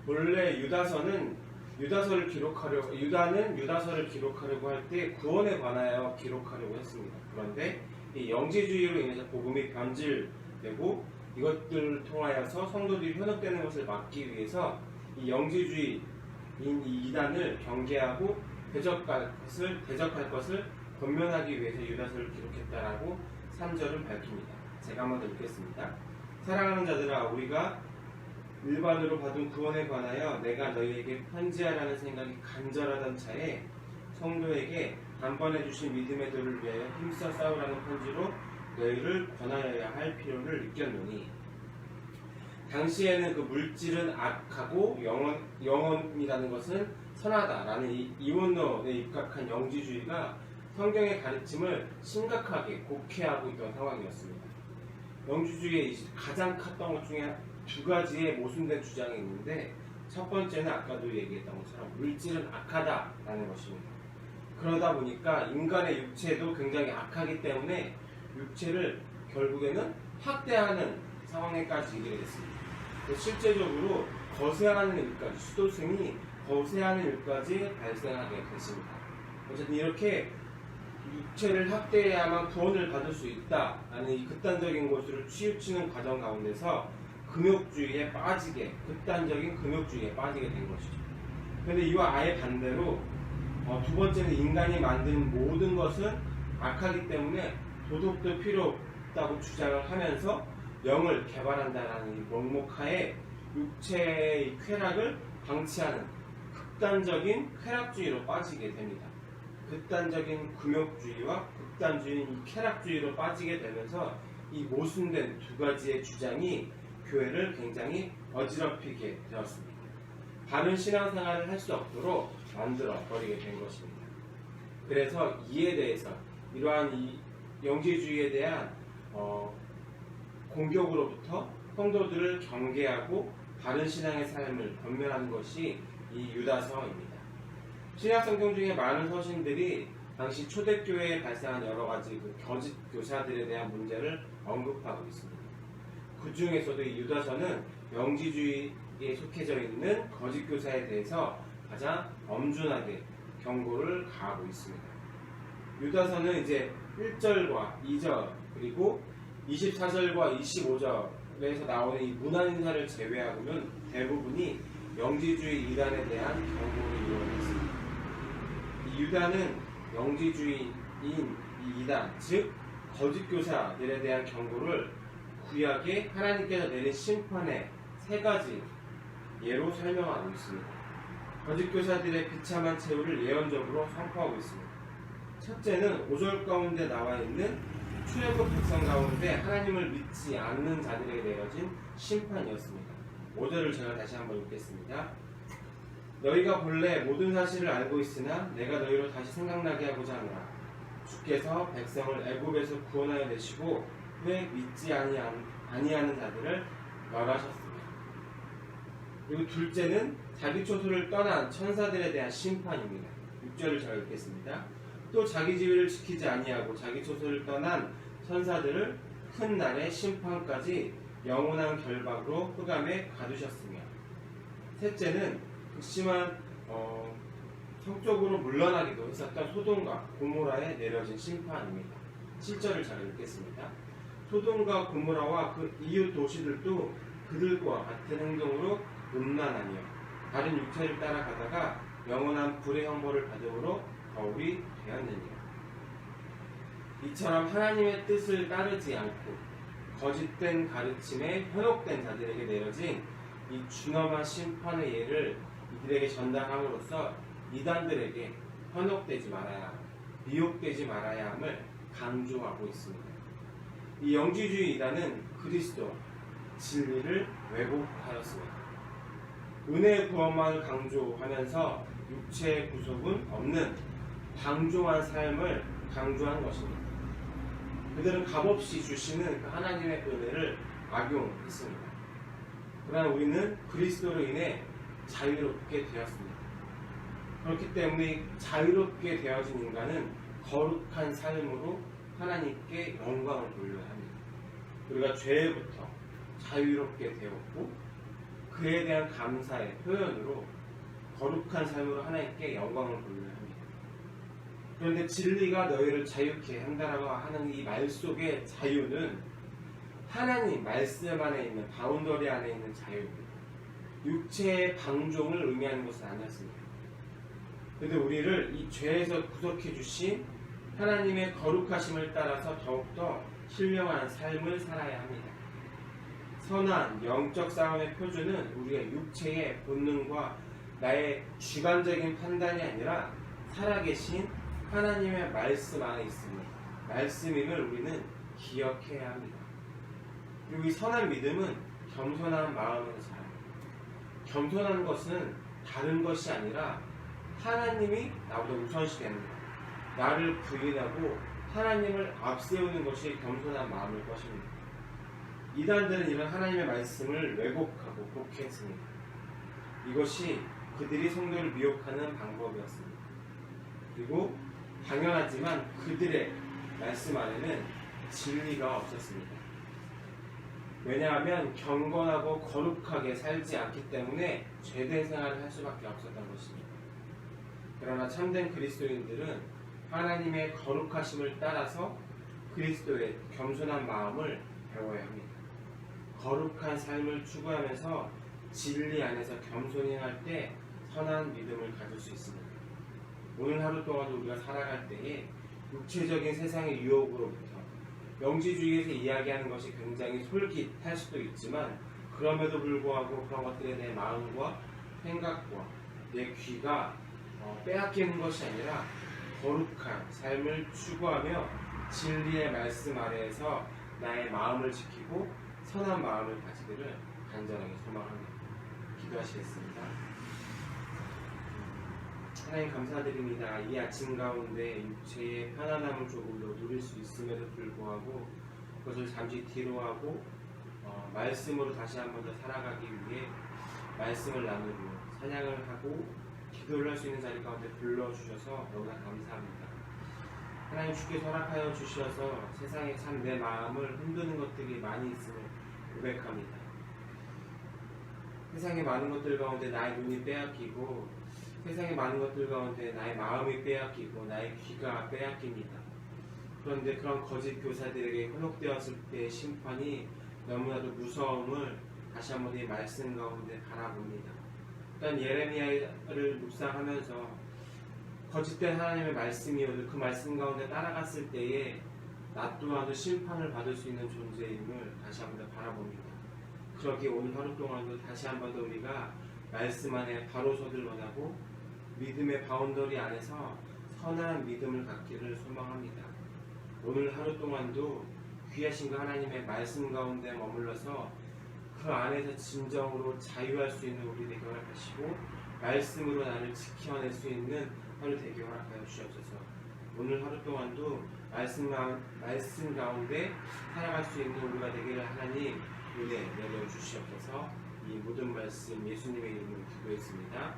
본래 유다는 유다서를 기록하려고 할 때 구원에 관하여 기록하려고 했습니다. 그런데 이 영지주의로 인해서 복음이 변질되고 이것들을 통하여서 성도들이 현혹되는 것을 막기 위해서 이 영지주의인 이 이단을 경계하고 대적할 것을 권면하기 위해서 유다서를 기록했다라고 3절은 밝힙니다. 제가 한번 더 읽겠습니다. 사랑하는 자들아, 우리가 일반으로 받은 구원에 관하여 내가 너희에게 편지하라는 생각이 간절하던 차에 성도에게 단번에 주신 믿음의 도를 위하여 힘써 싸우라는 편지로 너희를 권하여야 할 필요를 느꼈노니, 당시에는 그 물질은 악하고 영혼이라는 것은 선하다라는 이 이원론에 입각한 영지주의가 성경의 가르침을 심각하게 곡해하고 있던 상황이었습니다. 영지주의의 가장 컸던 것 중에 두 가지의 모순된 주장이 있는데, 첫 번째는 아까도 얘기했던 것처럼 물질은 악하다라는 것입니다. 그러다 보니까 인간의 육체도 굉장히 악하기 때문에 육체를 결국에는 확대하는 상황에까지 이르게 됐습니다. 실제적으로 거세하는 일까지, 수도승이 거세하는 일까지 발생하게 됐습니다. 어쨌든 이렇게 육체를 확대해야만 구원을 받을 수 있다라는 이 극단적인 것으로 치우치는 과정 가운데서 극단적인 금욕주의에 빠지게 된 것이죠. 그런데 이와 아예 반대로 두 번째는 인간이 만든 모든 것은 악하기 때문에 도덕도 필요 없다고 주장을 하면서 영을 개발한다라는 이 목목하에 육체의 쾌락을 방치하는 극단적인 쾌락주의로 빠지게 됩니다. 극단적인 금욕주의와 극단적인 쾌락주의로 빠지게 되면서 이 모순된 두 가지의 주장이 교회를 굉장히 어지럽히게 되었습니다. 바른 신앙생활을 할 수 없도록 만들어 버리게 된 것입니다. 그래서 이에 대해서 이러한 이 영지주의에 대한 공격으로부터 성도들을 경계하고 바른 신앙의 삶을 권면하는 것이 이 유다서입니다. 신약성경 중에 많은 서신들이 당시 초대교회에 발생한 여러 가지 거짓 교사들에 대한 문제를 언급하고 있습니다. 그 중에서도 이 유다서는 영지주의에 속해져 있는 거짓 교사에 대해서 가장 엄중하게 경고를 가하고 있습니다. 유다서는 이제 1절과 2절 그리고 24절과 25절에서 나오는 이 문안인사를 제외하고는 대부분이 영지주의 이단에 대한 경고를 이루어냈습니다. 이 유다는 영지주의인 이 이단, 즉 거짓 교사들에 대한 경고를 구약에 하나님께서 내린 심판의 세 가지 예로 설명하고 있습니다. 거짓 교사들의 비참한 최후를 예언적으로 선포하고 있습니다. 첫째는 5절 가운데 나와 있는 출애굽 백성 가운데 하나님을 믿지 않는 자들에게 내려진 심판이었습니다. 5절을 제가 다시 한번 읽겠습니다. 너희가 본래 모든 사실을 알고 있으나 내가 너희로 다시 생각나게 하고자 하노라. 주께서 백성을 애굽에서 구원하여 내시고 왜 믿지 아니하는 자들을 멸하셨습니다. 그리고 둘째는 자기 초소를 떠난 천사들에 대한 심판입니다. 6절을 제가 읽겠습니다. 또 자기 지위를 지키지 아니하고 자기 초소를 떠난 천사들을 큰 날의 심판까지 영원한 결박으로 흑암에 가두셨으며, 셋째는 극심한 성적으로 물러나기도 했었던 소돔과 고모라에 내려진 심판입니다. 7절을 잘 읽겠습니다. 소돔과 고모라와 그 이웃 도시들도 그들과 같은 행동으로 음란하며 다른 육체를 따라가다가 영원한 불의 형벌을 받음으로 거울이 되었느니라. 이처럼 하나님의 뜻을 따르지 않고 거짓된 가르침에 현혹된 자들에게 내려진 이 준엄한 심판의 예를 이들에게 전달함으로써 이단들에게 현혹되지 말아야, 미혹되지 말아야 함을 강조하고 있습니다. 이 영지주의 이단은 그리스도, 진리를 왜곡하였습니다. 은혜의 구원만을 강조하면서 육체의 구속은 없는 방종한 삶을 강조한 것입니다. 그들은 값없이 주시는 그 하나님의 은혜를 악용했습니다. 그러나 우리는 그리스도로 인해 자유롭게 되었습니다. 그렇기 때문에 자유롭게 되어진 인간은 거룩한 삶으로 하나님께 영광을 돌려야 합니다. 우리가 죄로부터 자유롭게 되었고 그에 대한 감사의 표현으로 거룩한 삶으로 하나님께 영광을 돌려야 합니다. 그런데 진리가 너희를 자유케 한다라고 하는 이 말 속의 자유는 하나님 말씀 안에 있는 바운더리 안에 있는 자유입니다. 육체의 방종을 의미하는 것은 아니었습니다. 그런데 우리를 이 죄에서 구속해 주신 하나님의 거룩하심을 따라서 더욱더 신령한 삶을 살아야 합니다. 선한 영적 싸움의 표준은 우리의 육체의 본능과 나의 주관적인 판단이 아니라 살아계신 하나님의 말씀 안에 있습니다. 말씀임을 우리는 기억해야 합니다. 그리고 이 선한 믿음은 겸손한 마음으로 살아요. 겸손한 것은 다른 것이 아니라 하나님이 나보다 우선시 됩니다. 나를 부인하고 하나님을 앞세우는 것이 겸손한 마음일 것입니다. 이단들은 이런 하나님의 말씀을 왜곡하고 곡해했습니다. 이것이 그들이 성도를 미혹하는 방법이었습니다. 그리고 당연하지만 그들의 말씀 안에는 진리가 없었습니다. 왜냐하면 경건하고 거룩하게 살지 않기 때문에 죄된 생활을 할 수밖에 없었던 것입니다. 그러나 참된 그리스도인들은 하나님의 거룩하심을 따라서 그리스도의 겸손한 마음을 배워야 합니다. 거룩한 삶을 추구하면서 진리 안에서 겸손히 할 때 선한 믿음을 가질 수 있습니다. 오늘 하루 동안도 우리가 살아갈 때에 육체적인 세상의 유혹으로부터 영지주의에서 이야기하는 것이 굉장히 솔깃할 수도 있지만 그럼에도 불구하고 그런 것들에 내 마음과 생각과 내 귀가 빼앗기는 것이 아니라 거룩한 삶을 추구하며 진리의 말씀 아래에서 나의 마음을 지키고 선한 마음을 가지기를 간절하게 소망합니다. 기도하시겠습니다. 하나님 감사드립니다. 이 아침 가운데 육체의 편안함을 조금 더 누릴 수 있음에도 불구하고 그것을 잠시 뒤로 하고 말씀으로 다시 한 번 더 살아가기 위해 말씀을 나누고 찬양을 하고 기도를 할 수 있는 자리 가운데 불러주셔서 너무나 감사합니다. 하나님 주께 허락하여 주셔서 세상에 참 내 마음을 흔드는 것들이 많이 있음을 고백합니다. 세상의 많은 것들 가운데 나의 눈이 빼앗기고 세상의 많은 것들 가운데 나의 마음이 빼앗기고 나의 귀가 빼앗깁니다. 그런데 그런 거짓 교사들에게 현혹되었을 때의 심판이 너무나도 무서움을 다시 한번 이 말씀 가운데 바라봅니다. 일단 예레미야를 묵상하면서 거짓된 하나님의 말씀이어도 그 말씀 가운데 따라갔을 때에 나 또한도 심판을 받을 수 있는 존재임을 다시 한번 더 바라봅니다. 그러기에 오늘 하루 동안도 다시 한번 더 우리가 말씀 안에 바로 서길 원하고 믿음의 바운더리 안에서 선한 믿음을 갖기를 소망합니다. 오늘 하루 동안도 귀하신 그 하나님의 말씀 가운데 머물러서 그 안에서 진정으로 자유할 수 있는 우리 되게 허락하시고 말씀으로 나를 지켜낼 수 있는 하루 되게 허락하여 주옵소서. 오늘 하루 동안도 말씀 가운데 살아갈 수 있는 우리가 되기를 하나님 은혜 내려 주시옵소서. 이 모든 말씀 예수님의 이름으로 기도했습니다.